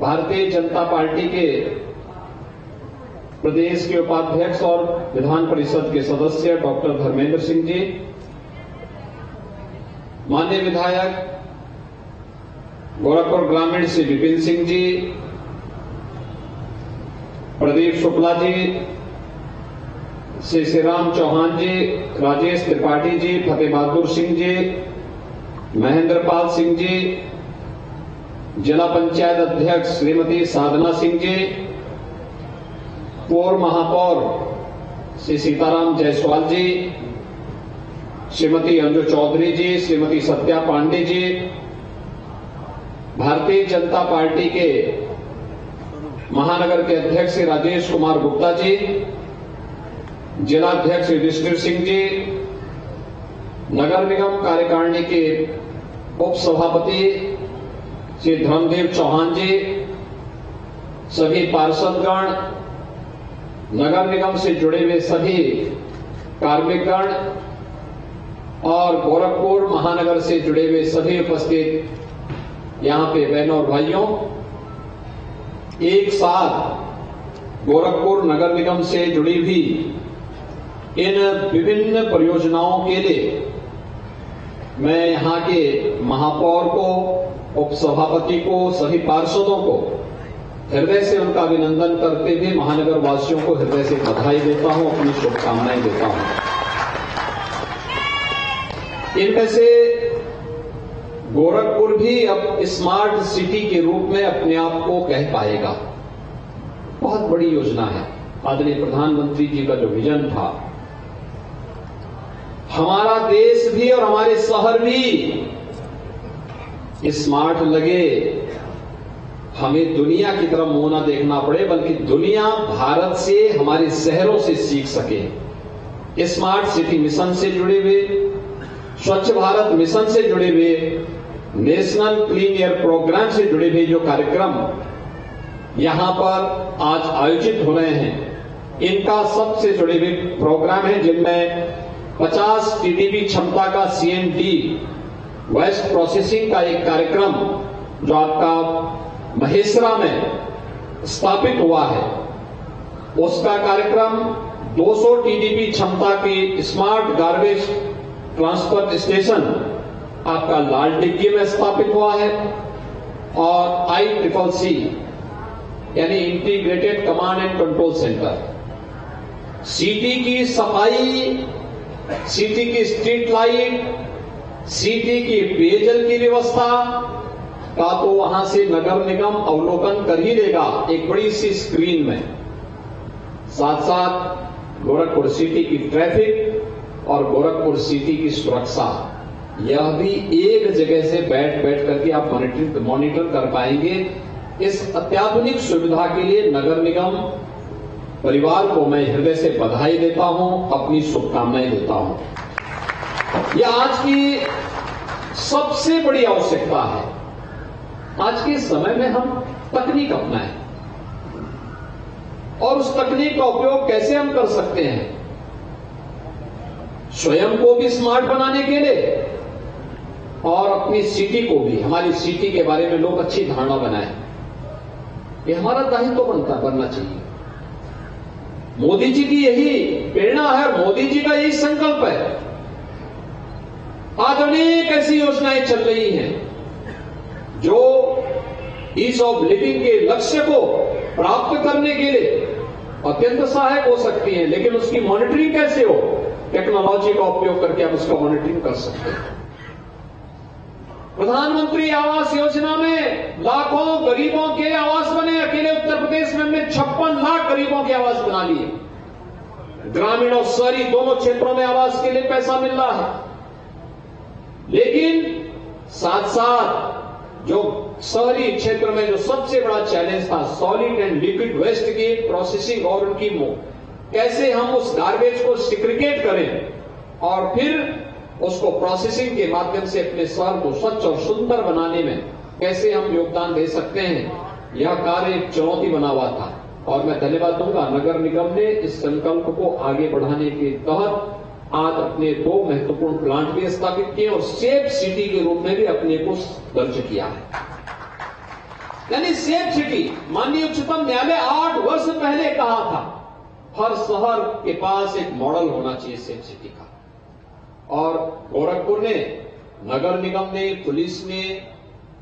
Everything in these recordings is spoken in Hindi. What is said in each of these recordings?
भारतीय जनता पार्टी के प्रदेश के उपाध्यक्ष और विधान परिषद के सदस्य डॉक्टर धर्मेंद्र सिंह जी, माननीय विधायक गोरखपुर ग्रामीण श्री विपिन सिंह जी, प्रदीप शुक्ला जी, श्री श्रीराम चौहान जी, राजेश त्रिपाठी जी, फतेह बहादुर सिंह जी, महेंद्र पाल सिंह जी, जिला पंचायत अध्यक्ष श्रीमती साधना सिंह जी, पूर्व महापौर श्री सीताराम जायसवाल जी, श्रीमती अंजू चौधरी जी, श्रीमती सत्या पांडे जी, भारतीय जनता पार्टी के महानगर के अध्यक्ष श्री राजेश कुमार गुप्ता जी, जिलाध्यक्ष युधिष्ठिर सिंह जी, नगर निगम कार्यकारिणी के उप सभापति श्री धर्मदेव चौहान जी, सभी पार्षदगण, नगर निगम से जुड़े हुए सभी कार्मिकगण और गोरखपुर महानगर से जुड़े हुए सभी उपस्थित यहां पे बहनों और भाइयों, एक साथ गोरखपुर नगर निगम से जुड़ी हुई इन विभिन्न परियोजनाओं के लिए मैं यहां के महापौर को, उपसभापति को, सभी पार्षदों को हृदय से उनका अभिनंदन करते हुए महानगर वासियों को हृदय से बधाई देता हूं, अपनी शुभकामनाएं देता हूं। इनमें से गोरखपुर भी अब स्मार्ट सिटी के रूप में अपने आप को कह पाएगा। बहुत बड़ी योजना है। आदरणीय प्रधानमंत्री जी का जो विजन था, हमारा देश भी और हमारे शहर भी स्मार्ट लगे, हमें दुनिया की तरफ मुंह ना देखना पड़े, बल्कि दुनिया भारत से, हमारे शहरों से सीख सके। स्मार्ट सिटी मिशन से जुड़े हुए, स्वच्छ भारत मिशन से जुड़े हुए, नेशनल क्लीन एयर प्रोग्राम से जुड़े हुए जो कार्यक्रम यहां पर आज आयोजित हो रहे हैं, इनका सबसे जुड़े हुए प्रोग्राम है, जिनमें 50 टीडीपी क्षमता का सीएनडी वेस्ट प्रोसेसिंग का एक कार्यक्रम जो आपका महेसरा में स्थापित हुआ है, उसका कार्यक्रम 200 टीडीपी क्षमता की स्मार्ट गार्बेज ट्रांसफर स्टेशन आपका लाल डिग्गी में स्थापित हुआ है, और ICCC यानी integrated command and control centre, city की सफाई, सिटी की स्ट्रीट लाइट, सिटी की पेयजल की व्यवस्था का तो वहां से नगर निगम अवलोकन कर ही लेगा एक बड़ी सी स्क्रीन में। साथ साथ गोरखपुर सिटी की ट्रैफिक और गोरखपुर सिटी की सुरक्षा, यह भी एक जगह से बैठ करके आप मॉनिटर कर पाएंगे। इस अत्याधुनिक सुविधा के लिए नगर निगम परिवार को मैं हृदय से बधाई देता हूं, अपनी शुभकामनाएं देता हूं। यह आज की सबसे बड़ी आवश्यकता है। आज के समय में हम तकनीक अपनाएं, और उस तकनीक का उपयोग कैसे हम कर सकते हैं, स्वयं को भी स्मार्ट बनाने के लिए और अपनी सिटी को भी, हमारी सिटी के बारे में लोग अच्छी धारणा बनाएं। ये हमारा दायित्व बनना चाहिए। मोदी जी की यही प्रेरणा है, मोदी जी का यही संकल्प है। आज अनेक ऐसी योजनाएं चल रही हैं जो ईज ऑफ लिविंग के लक्ष्य को प्राप्त करने के लिए अत्यंत सहायक हो सकती हैं, लेकिन उसकी मॉनिटरिंग कैसे हो, टेक्नोलॉजी का उपयोग करके आप उसका मॉनिटरिंग कर सकते हैं। प्रधानमंत्री आवास योजना में लाखों गरीबों के आवास बने। अकेले उत्तर प्रदेश में हमने 56 लाख गरीबों के आवास बना लिए। ग्रामीण और शहरी दोनों क्षेत्रों में आवास के लिए पैसा मिल रहा है, लेकिन साथ साथ जो शहरी क्षेत्र में जो सबसे बड़ा चैलेंज था, सॉलिड एंड लिक्विड वेस्ट की प्रोसेसिंग और उनकी कैसे हम उस गार्बेज को सिग्रीगेट करें और फिर उसको प्रोसेसिंग के माध्यम से अपने शहर को स्वच्छ और सुंदर बनाने में कैसे हम योगदान दे सकते हैं, यह कार्य एक चुनौती बना हुआ था। और मैं धन्यवाद दूंगा नगर निगम ने इस संकल्प को आगे बढ़ाने के तहत आज अपने 2 महत्वपूर्ण प्लांट भी स्थापित किए और सेफ सिटी के रूप में भी अपने को दर्ज किया है। यानी सेफ सिटी, माननीय उच्चतम न्यायालय 8 वर्ष पहले कहा था हर शहर के पास एक मॉडल होना चाहिए सेफ सिटी का। और गोरखपुर ने, नगर निगम ने, पुलिस ने,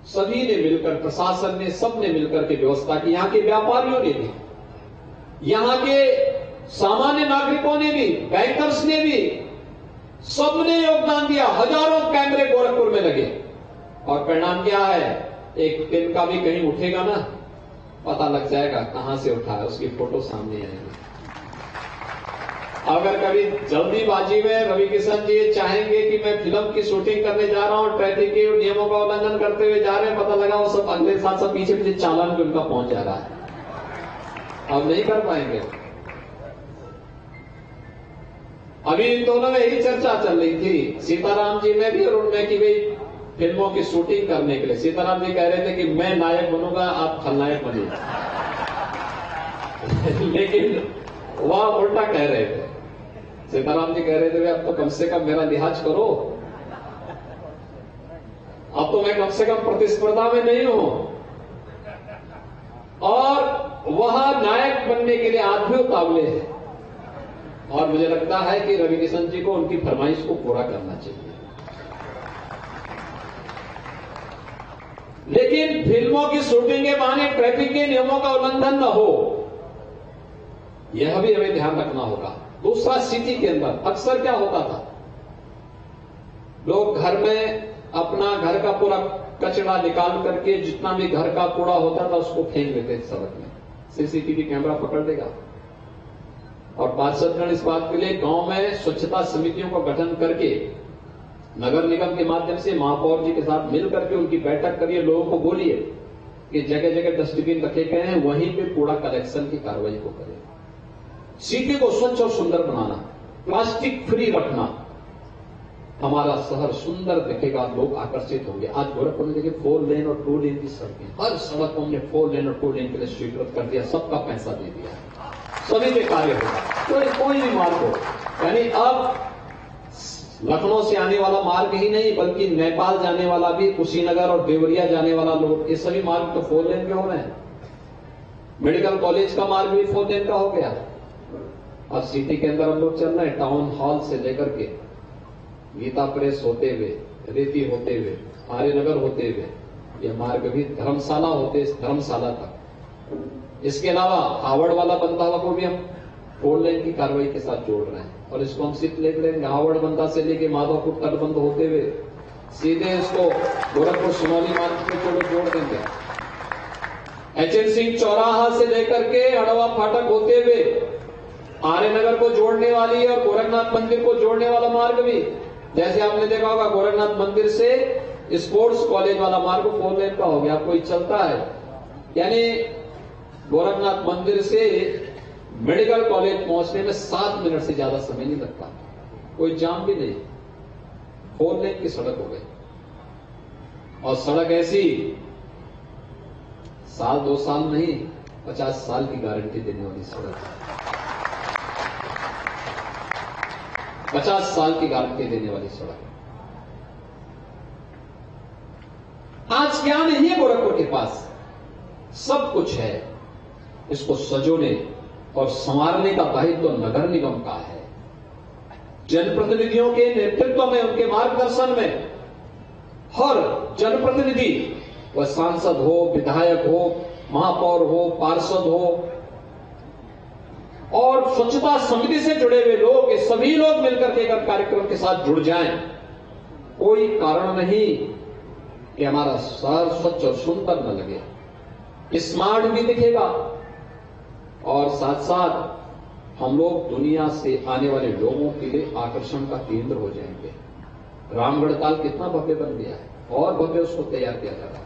सभी ने मिलकर, प्रशासन ने, सबने मिलकर के व्यवस्था की। यहां के व्यापारियों ने भी, यहां के सामान्य नागरिकों ने भी, बैंकर्स ने भी, सबने योगदान दिया। हजारों कैमरे गोरखपुर में लगे और परिणाम क्या है? एक दिन का भी कहीं उठेगा ना, पता लग जाएगा कहां से उठा है, उसकी फोटो सामने आएगी। अगर कभी जल्दीबाजी में रवि किशन जी चाहेंगे कि मैं फिल्म की शूटिंग करने जा रहा हूं, ट्रैफिक के नियमों का उल्लंघन करते हुए जा रहे हैं, पता लगा वो सब अगले साथ सब पीछे पीछे चालान भी उनका पहुंच जा रहा है, अब नहीं कर पाएंगे। अभी इन दोनों में यही चर्चा चल रही थी, सीताराम जी में भी और उनमें, कि भाई फिल्मों की शूटिंग करने के लिए सीताराम जी कह रहे थे कि मैं नायक बनूंगा, आप खलनायक बनिए। लेकिन वह उल्टा कह रहे थे। सीताराम जी कह रहे थे अब तो कम से कम मेरा लिहाज करो, अब तो मैं कम से कम प्रतिस्पर्धा में नहीं हूं। और वह नायक बनने के लिए आज भी उतावले हैं और मुझे लगता है कि रवि किशन जी को उनकी फरमाइश को पूरा करना चाहिए। लेकिन फिल्मों की शूटिंग के बहाने ट्रैफिक के नियमों का उल्लंघन न हो, यह भी हमें ध्यान रखना होगा। दूसरा, सिटी के अंदर अक्सर क्या होता था, लोग घर में अपना घर का पूरा कचरा निकाल करके जितना भी घर का कूड़ा होता था उसको फेंक देते सड़क में, सीसीटीवी कैमरा पकड़ देगा। और पार्षदगण इस बात के लिए गांव में स्वच्छता समितियों का गठन करके नगर निगम के माध्यम से महापौर जी के साथ मिल करके उनकी बैठक करिए, लोगों को बोलिए कि जगह जगह डस्टबिन रखे गए हैं, वहीं पे कूड़ा कलेक्शन की कार्रवाई को करें। सिटी को स्वच्छ और सुंदर बनाना, प्लास्टिक फ्री रखना, हमारा शहर सुंदर दिखेगा, लोग आकर्षित होंगे। आज गोरखपुर में देखिए 4 लेन और 2 लेन की सड़कें, हर सड़क को हमने 4 लेन और 2 लेन के लिए स्वीकृत कर दिया, सबका पैसा दे दिया, सभी पे कार्य होगा, कोई भी मार्ग हो। यानी अब लखनऊ से आने वाला मार्ग ही नहीं बल्कि नेपाल जाने वाला भी, कुशीनगर और देवरिया जाने वाला लोग, ये सभी मार्ग तो 4 लेन के हो रहे हैं। मेडिकल कॉलेज का मार्ग भी 4 लेन का हो गया। और सिटी के अंदर हम लोग चल रहे हैं, टाउन हॉल से लेकर के गीता प्रेस होते हुए, रेती होते हुए, आर्यनगर होते हुए, यह मार्ग भी धर्मशाला होते धर्मशाला तक। इसके अलावा हावड़ वाला बंदरगाह को भी हम 4 लेन की कार्रवाई के साथ जोड़ रहे हैं और इसको हम सीट ले लेंगे। हावड़ बंदा से लेके माधवपुर तटबंध होते हुए सीधे इसको गोरखपुर सोनौली मार्ग पे जोड़ देंगे। एचएन सिंह चौराहा से लेकर के अड़वा फाटक होते हुए आर्यनगर को जोड़ने वाली और गोरखनाथ मंदिर को जोड़ने वाला मार्ग भी, जैसे आपने देखा होगा गोरखनाथ मंदिर से स्पोर्ट्स कॉलेज वाला मार्ग 4 लेन का हो गया, कोई चलता है। यानी गोरखनाथ मंदिर से मेडिकल कॉलेज पहुंचने में 7 मिनट से ज्यादा समय नहीं लगता, कोई जाम भी नहीं, 4 लेन की सड़क हो गई। और सड़क ऐसी साल 2 साल नहीं, 50 साल की गारंटी देने वाली सड़क, 50 साल की गारंटी देने वाली सड़क। आज क्या नहीं है गोरखपुर के पास, सब कुछ है। इसको सजोने और संवारने का दायित्व तो नगर निगम का है। जनप्रतिनिधियों के नेतृत्व में, उनके मार्गदर्शन में हर जनप्रतिनिधि, वह सांसद हो, विधायक हो, महापौर हो, पार्षद हो और स्वच्छता समिति से जुड़े हुए लोग, ये सभी लोग मिलकर के अगर कार्यक्रम के साथ जुड़ जाएं, कोई कारण नहीं कि हमारा शहर स्वच्छ और सुंदर न लगे, स्मार्ट भी दिखेगा और साथ साथ हम लोग दुनिया से आने वाले लोगों के लिए आकर्षण का केंद्र हो जाएंगे। रामगढ़ ताल कितना भव्य बन गया है और भव्य उसको तैयार किया जा रहा है।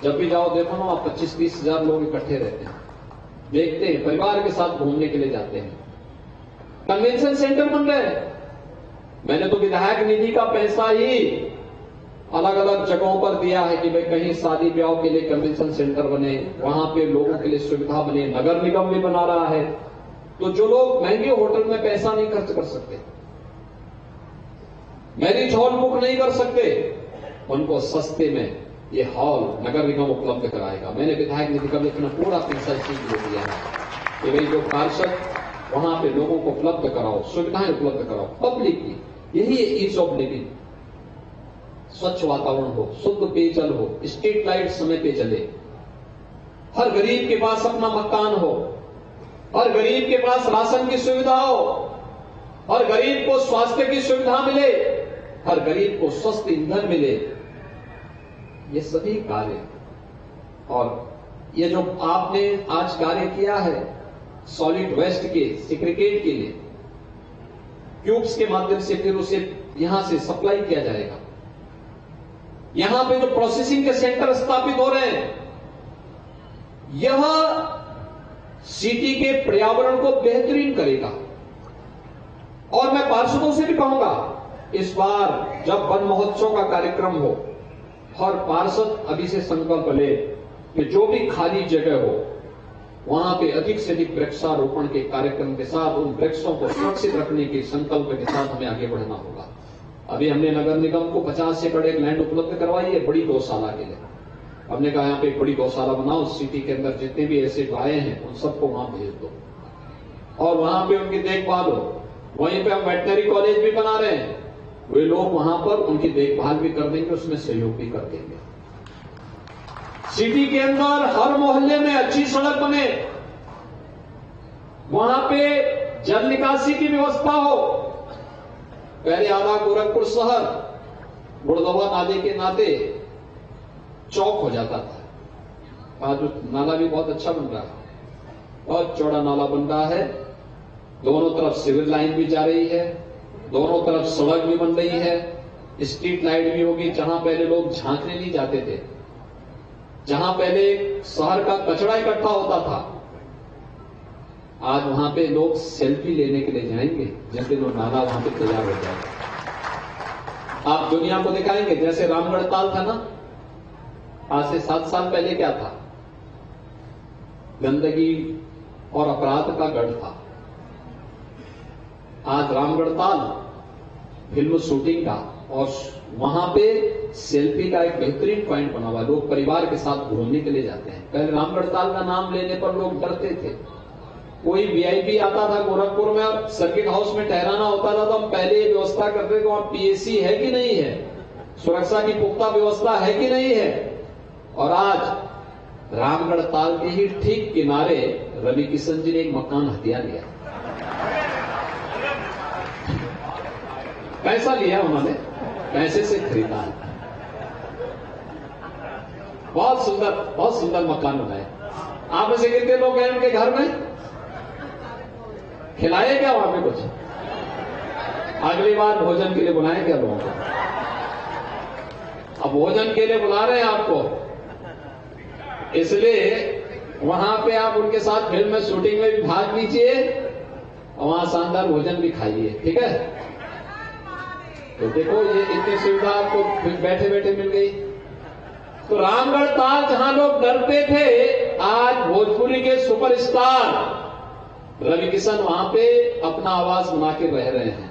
जब भी जाओ देखो ना, 25-30 हजार लोग इकट्ठे रहते हैं, देखते हैं, परिवार के साथ घूमने के लिए जाते हैं। कन्वेंशन सेंटर बन रहे हैं। मैंने तो विधायक निधि का पैसा ही अलग अलग जगहों पर दिया है कि भाई कहीं शादी ब्याह के लिए कन्वेंशन सेंटर बने, वहां पे लोगों के लिए सुविधा बने। नगर निगम भी बना रहा है। तो जो लोग महंगे होटल में पैसा नहीं खर्च कर सकते, मैरिज हॉल बुक नहीं कर सकते, उनको सस्ते में ये हॉल नगर निगम उपलब्ध कराएगा। मैंने विधायक निधि का भी अपना पूरा पैसा इस चीज को दिया है कि भाई जो पार्षद वहां पे लोगों को उपलब्ध कराओ, सुविधाएं उपलब्ध कराओ पब्लिक की। यही ईज ऑफ लिविंग। स्वच्छ वातावरण हो, शुद्ध पेयजल हो, स्ट्रीट लाइट समय पे चले, हर गरीब के पास अपना मकान हो, हर गरीब के पास राशन की सुविधा हो, हर गरीब को स्वास्थ्य की सुविधा मिले, हर गरीब को स्वस्थ ईंधन मिले। ये सभी कार्य, और ये जो आपने आज कार्य किया है सॉलिड वेस्ट के सेग्रीगेट के लिए, क्यूब्स के माध्यम से फिर उसे यहां से सप्लाई किया जाएगा। यहां पे जो प्रोसेसिंग के सेंटर स्थापित हो रहे हैं, यह सिटी के पर्यावरण को बेहतरीन करेगा। और मैं पार्षदों से भी कहूंगा, इस बार जब वन महोत्सव का कार्यक्रम हो, हर पार्षद अभी से संकल्प ले कि जो भी खाली जगह हो वहां पे अधिक से अधिक वृक्षारोपण के कार्यक्रम के साथ उन वृक्षों को सुरक्षित रखने के संकल्प के साथ हमें आगे बढ़ना होगा। अभी हमने नगर निगम को 50 एकड़ एक लैंड उपलब्ध करवाई है बड़ी गौशाला के लिए। हमने कहा यहां पे एक बड़ी गौशाला बनाओ, सिटी के अंदर जितने भी ऐसे गायें हैं उन सबको वहां भेज दो और वहां पे उनकी देखभाल हो। वहीं पे हम वेटनरी कॉलेज भी बना रहे हैं, वे लोग वहां पर उनकी देखभाल भी कर देंगे, उसमें सहयोग भी कर देंगे। सिटी के अंदर हर मोहल्ले में अच्छी सड़क बने, वहां पे जल निकासी की व्यवस्था हो। पहले आधा गोरखपुर शहर गुड़दवा नाले के नाते चौक हो जाता था। आज नाला भी बहुत अच्छा बन रहा है, बहुत चौड़ा नाला बन रहा है, दोनों तरफ सिविल लाइन भी जा रही है, दोनों तरफ सड़क भी बन रही है, स्ट्रीट लाइट भी होगी। जहां पहले लोग झांकने नहीं जाते थे, जहां पहले शहर का कचरा इकट्ठा होता था, आज वहां पे लोग सेल्फी लेने के लिए जाएंगे जिस दिन वो नाला वहां पे तैयार हो जाएगा। आप दुनिया को दिखाएंगे जैसे रामगढ़ ताल था ना, आज से 7 साल पहले क्या था, गंदगी और अपराध का गढ़ था। आज रामगढ़ ताल फिल्म शूटिंग का और वहां पे सेल्फी का एक बेहतरीन पॉइंट बना हुआ। लोग परिवार के साथ घूमने के लिए जाते हैं। पहले रामगढ़ ताल का नाम लेने पर लोग डरते थे। कोई वीआईपी आता था गोरखपुर में और सर्किट हाउस में ठहराना होता था तो हम पहले ये व्यवस्था करते थे और पीएसी है कि नहीं है, सुरक्षा की पुख्ता व्यवस्था है कि नहीं है। और आज रामगढ़ ताल के ही ठीक किनारे रवि किशन जी ने एक मकान हथिया लिया। पैसा लिया उन्होंने, पैसे से खरीदा है। बहुत सुंदर मकान बनाए। आप में से कितने लोग गए उनके घर में? खिलाए क्या वहां पे कुछ? अगली बार भोजन के लिए बुलाएं क्या लोगों को? अब भोजन के लिए बुला रहे हैं आपको, इसलिए वहां पे आप उनके साथ फिल्म में शूटिंग में भी भाग लीजिए और वहां शानदार भोजन भी खाइए, ठीक है? तो देखो ये इतनी सुविधा आपको बैठे बैठे मिल गई। तो रामगढ़ ताल जहां लोग डरते थे, आज भोजपुरी के सुपरस्टार रवि किशन वहां पे अपना आवास बना के रह रहे हैं।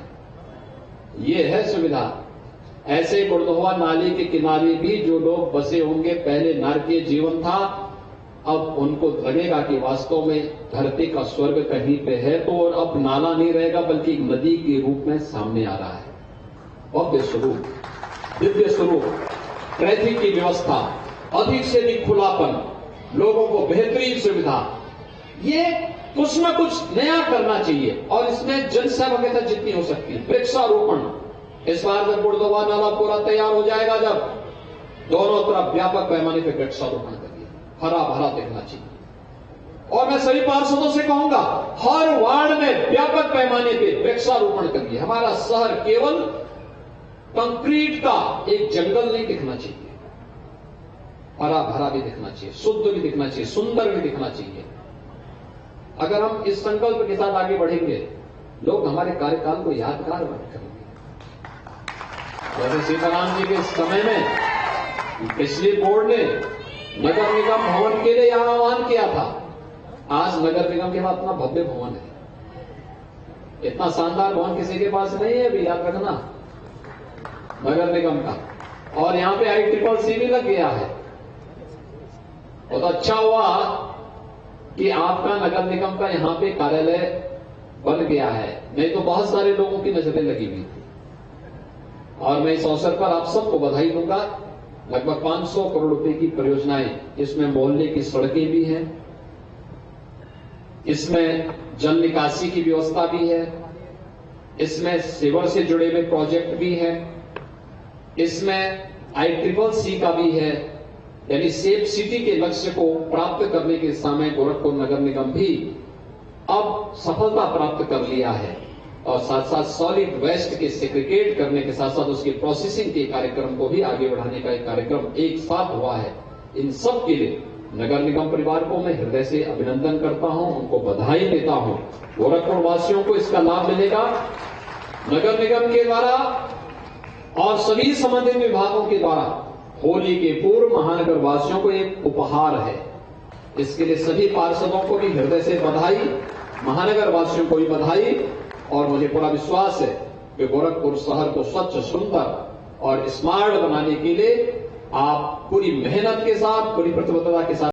ये है सुविधा। ऐसे गुड़दोहा नाले के किनारे भी जो लोग बसे होंगे, पहले नारकीय जीवन था, अब उनको लगेगा कि वास्तव में धरती का स्वर्ग कहीं पे है। तो और अब नाला नहीं रहेगा बल्कि नदी के रूप में सामने आ रहा है। भव्य स्वरूप, दिव्य स्वरूप, ट्रैफिक की व्यवस्था, अधिक से अधिक खुलापन, लोगों को बेहतरीन सुविधा, ये कुछ न कुछ नया करना चाहिए। और इसमें जनसहभागिता जितनी हो सकती है, वृक्षारोपण। इस बार जब गुड़दोहा नाला पूरा तैयार हो जाएगा, जब दोनों तरफ व्यापक पैमाने पर वृक्षारोपण करिए, हरा भरा दिखना चाहिए। और मैं सभी पार्षदों से कहूंगा, हर वार्ड में व्यापक पैमाने पर वृक्षारोपण करिए। हमारा शहर केवल कंक्रीट का एक जंगल नहीं दिखना चाहिए, हरा भरा भी दिखना चाहिए, शुद्ध भी दिखना चाहिए, सुंदर भी दिखना चाहिए। अगर हम इस संकल्प के साथ आगे बढ़ेंगे, लोग हमारे कार्यकाल को यादगार करेंगे। जैसे सीताराम जी के समय में पिछली बोर्ड ने नगर निगम भवन के लिए यहां आह्वान किया था। आज नगर निगम के पास अपना भव्य भवन है। इतना शानदार भवन किसी के पास नहीं है अभी, याद रखना, नगर निगम का। और यहां पे ICCC भी लग गया है। बहुत अच्छा हुआ कि आपका नगर निगम का यहां पे कार्यालय बन गया है, नहीं तो बहुत सारे लोगों की नजरें लगी हुई थी। और मैं इस अवसर पर आप सबको बधाई दूंगा। लगभग 500 करोड़ रुपए की परियोजनाएं, इसमें मोहल्ले की सड़कें भी हैं, इसमें जल निकासी की व्यवस्था भी है, इसमें सेवर से जुड़े हुए प्रोजेक्ट भी है, इसमें ICCC का भी है। यानी सेफ सिटी के लक्ष्य को प्राप्त करने के समय गोरखपुर नगर निगम भी अब सफलता प्राप्त कर लिया है। और साथ साथ सॉलिड वेस्ट के सेग्रीगेट करने के साथ साथ उसके प्रोसेसिंग के कार्यक्रम को भी आगे बढ़ाने का एक कार्यक्रम एक साथ हुआ है। इन सब के लिए नगर निगम परिवार को मैं हृदय से अभिनंदन करता हूं, उनको बधाई देता हूं। गोरखपुर वासियों को इसका लाभ मिलेगा। नगर निगम के द्वारा और सभी संबंधित विभागों के द्वारा होली के पूर्व महानगर वासियों को एक उपहार है। इसके लिए सभी पार्षदों को भी हृदय से बधाई, महानगर वासियों को भी बधाई। और मुझे पूरा विश्वास है कि गोरखपुर शहर को स्वच्छ, सुंदर और स्मार्ट बनाने के लिए आप पूरी मेहनत के साथ, पूरी प्रतिबद्धता के साथ